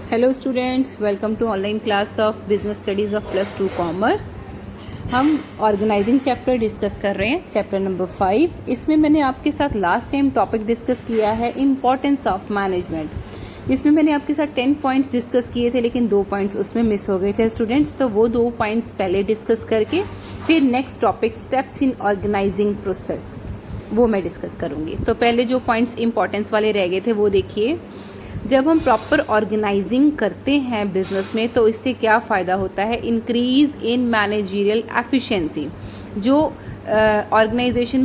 Hello students, welcome to online class of business studies of +2 commerce. हम organising chapter discuss कर रहे हैं, chapter number 5। इसमें मैंने आपके साथ लास्ट टाइम टॉपिक डिस्कस किया है इम्पॉर्टेंस ऑफ मैनेजमेंट, जिसमें मैंने आपके साथ 10 पॉइंट्स डिस्कस किए थे, लेकिन 2 पॉइंट्स उसमें मिस हो गए थे स्टूडेंट्स। तो वो 2 पॉइंट्स पहले डिस्कस करके फिर next topic steps in organising process वो मैं डिस्कस करूँगी। तो पहले जो पॉइंट्स इंपॉर्टेंस वाले रह गए थे वो देखिए। जब हम प्रॉपर ऑर्गेनाइजिंग करते हैं बिजनेस में तो इससे क्या फ़ायदा होता है? Increase in managerial efficiency. जो ऑर्गेनाइजेशन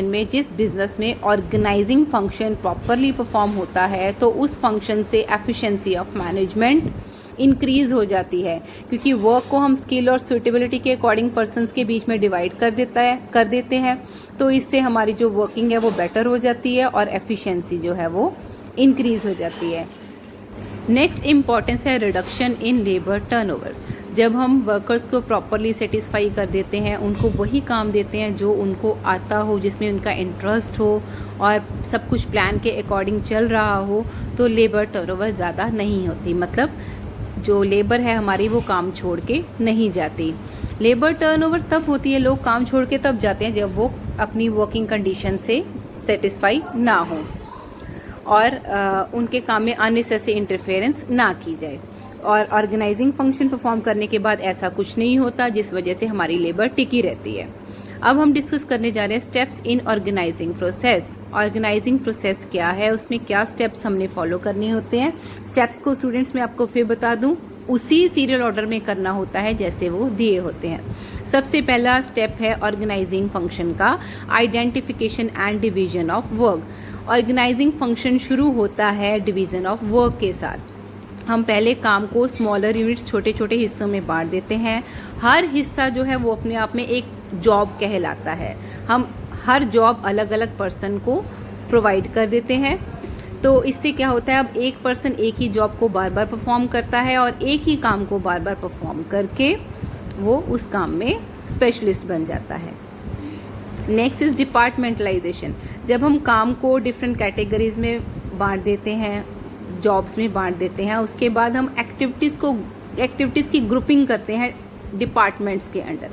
में जिस बिजनेस में ऑर्गेनाइजिंग फंक्शन प्रॉपरली परफॉर्म होता है तो उस फंक्शन से एफिशिएंसी ऑफ मैनेजमेंट इंक्रीज हो जाती है, क्योंकि वर्क को हम स्किल और सुटेबिलिटी के अकॉर्डिंग पर्सन्स के बीच में डिवाइड कर देते हैं। तो इससे हमारी जो वर्किंग है वो बेटर हो जाती है और एफिशिएंसी जो है वो इंक्रीज हो जाती है। नेक्स्ट इम्पॉर्टेंस है रिडक्शन इन लेबर टर्नओवर। जब हम वर्कर्स को प्रॉपरली सेटिस्फाई कर देते हैं, उनको वही काम देते हैं जो उनको आता हो, जिसमें उनका इंटरेस्ट हो और सब कुछ प्लान के अकॉर्डिंग चल रहा हो, तो लेबर टर्नओवर ज़्यादा नहीं होती। मतलब जो लेबर है हमारी वो काम छोड़ के नहीं जाती। लेबर टर्नओवर तब होती है, लोग काम छोड़ के तब जाते हैं जब वो अपनी वर्किंग कंडीशन से सेटिस्फाई ना हो और उनके काम में अननेसेसरी इंटरफेरेंस ना की जाए। और ऑर्गेनाइजिंग फंक्शन परफॉर्म करने के बाद ऐसा कुछ नहीं होता, जिस वजह से हमारी लेबर टिकी रहती है। अब हम डिस्कस करने जा रहे हैं steps in organising process. Organising process क्या है, उसमें क्या स्टेप्स हमने फॉलो करने होते हैं। स्टेप्स को स्टूडेंट्स मैं आपको फिर बता दूं, उसी सीरियल ऑर्डर में करना होता है जैसे वो दिए होते हैं। सबसे पहला स्टेप है ऑर्गेनाइजिंग फंक्शन का identification and division of work. Organising function शुरू होता है डिवीजन ऑफ वर्क के साथ। हम पहले काम को स्मॉलर यूनिट्स, छोटे छोटे हिस्सों में बांट देते हैं। हर हिस्सा जो है वो अपने आप में एक जॉब कहलाता है। हम हर जॉब अलग अलग पर्सन को प्रोवाइड कर देते हैं। तो इससे क्या होता है, अब एक पर्सन एक ही जॉब को बार बार परफॉर्म करता है और एक ही काम को बार बार परफॉर्म करके वो उस काम में स्पेशलिस्ट बन जाता है। Next is departmentalisation. जब हम काम को डिफरेंट कैटेगरीज में बांट देते हैं, जॉब्स में बांट देते हैं, उसके बाद हम एक्टिविटीज की ग्रुपिंग करते हैं डिपार्टमेंट्स के अंडर।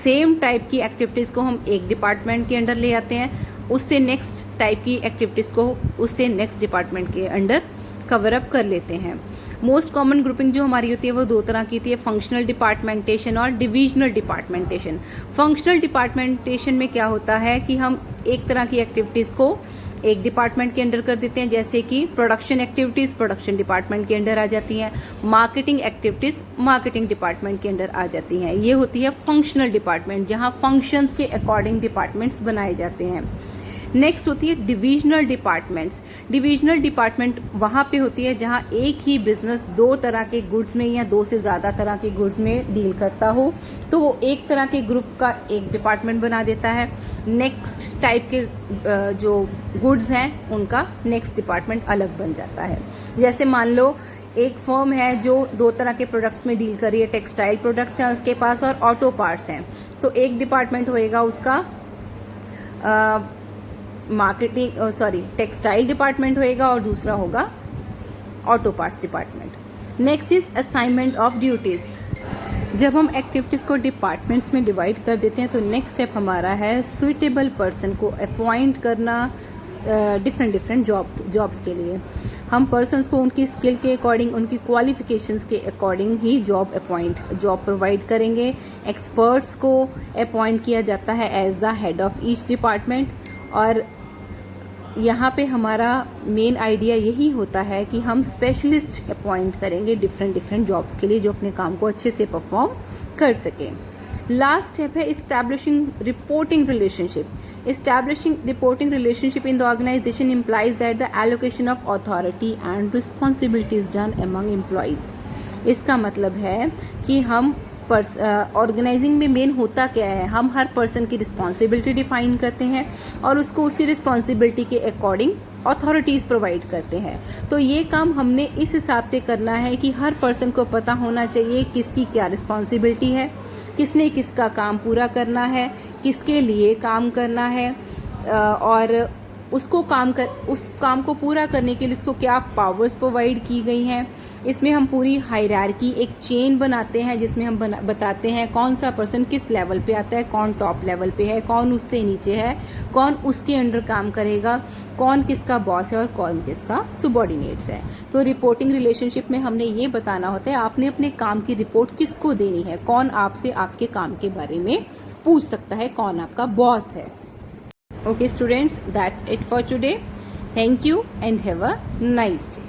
सेम टाइप की एक्टिविटीज को हम एक डिपार्टमेंट के अंडर ले आते हैं, उससे नेक्स्ट टाइप की एक्टिविटीज को उससे नेक्स्ट डिपार्टमेंट के अंडर कवर अप कर लेते हैं। मोस्ट कॉमन ग्रुपिंग जो हमारी होती है वो 2 तरह की होती है, फंक्शनल डिपार्टमेंटेशन और डिविजनल डिपार्टमेंटेशन। फंक्शनल डिपार्टमेंटेशन में क्या होता है कि हम एक तरह की एक्टिविटीज को एक डिपार्टमेंट के अंडर कर देते हैं, जैसे कि प्रोडक्शन एक्टिविटीज प्रोडक्शन डिपार्टमेंट के अंडर आ जाती हैं, मार्केटिंग एक्टिविटीज मार्केटिंग डिपार्टमेंट के अंडर आ जाती हैं। ये होती है फंक्शनल डिपार्टमेंट, जहां फंक्शंस के अकॉर्डिंग डिपार्टमेंट्स बनाए जाते हैं। नेक्स्ट होती है डिविजनल डिपार्टमेंट्स। डिविजनल डिपार्टमेंट वहां पे होती है जहां एक ही बिजनेस 2 तरह के गुड्स में या 2 से ज्यादा तरह के गुड्स में डील करता हो, तो वो एक तरह के ग्रुप का एक डिपार्टमेंट बना देता है। नेक्स्ट टाइप के जो गुड्स हैं उनका नेक्स्ट डिपार्टमेंट अलग बन जाता है। जैसे मान लो एक फर्म है जो 2 तरह के प्रोडक्ट्स में डील कर रही है, टेक्सटाइल प्रोडक्ट्स हैं उसके पास और ऑटो पार्ट्स हैं, तो एक डिपार्टमेंट होएगा उसका टेक्सटाइल डिपार्टमेंट होएगा और दूसरा होगा auto parts department. Next is assignment of duties. जब हम एक्टिविटीज को डिपार्टमेंट्स में डिवाइड कर देते हैं तो नेक्स्ट स्टेप हमारा है सुइटेबल पर्सन को अपॉइंट करना डिफरेंट जॉब्स के लिए। हम पर्सन्स को उनकी स्किल के अकॉर्डिंग, उनकी क्वालिफिकेशंस के अकॉर्डिंग ही जॉब प्रोवाइड करेंगे। एक्सपर्ट्स को अपॉइंट किया जाता है as the head of each department. और यहाँ पे हमारा मेन आइडिया यही होता है कि हम स्पेशलिस्ट अपॉइंट करेंगे डिफरेंट जॉब्स के लिए, जो अपने काम को अच्छे से परफॉर्म कर सकें। लास्ट स्टेप है establishing reporting relationship. Establishing reporting relationship in the organisation implies that the allocation of authority and responsibilities done among employees. इसका मतलब है कि हम ऑर्गेनाइजिंग में मेन होता क्या है, हम हर पर्सन की रिस्पॉन्सिबिलिटी डिफाइन करते हैं और उसको उसी रिस्पॉन्सिबिलिटी के अकॉर्डिंग अथॉरिटीज़ प्रोवाइड करते हैं। तो ये काम हमने इस हिसाब से करना है कि हर पर्सन को पता होना चाहिए किसकी क्या रिस्पॉन्सिबिलिटी है, किसने किसका काम पूरा करना है, किसके लिए काम करना है और उस काम को पूरा करने के लिए उसको क्या पावर्स प्रोवाइड की गई हैं। इसमें हम पूरी हायरार्की एक चेन बनाते हैं जिसमें हम बताते हैं कौन सा पर्सन किस लेवल पे आता है, कौन टॉप लेवल पे है, कौन उससे नीचे है, कौन उसके अंडर काम करेगा, कौन किसका बॉस है और कौन किसका सुबॉर्डिनेट्स है। तो रिपोर्टिंग रिलेशनशिप में हमने ये बताना होता है आपने अपने काम की रिपोर्ट किसको देनी है, कौन आपसे आपके काम के बारे में पूछ सकता है, कौन आपका बॉस है। Okay students, that's it for today. Thank you and have a nice day.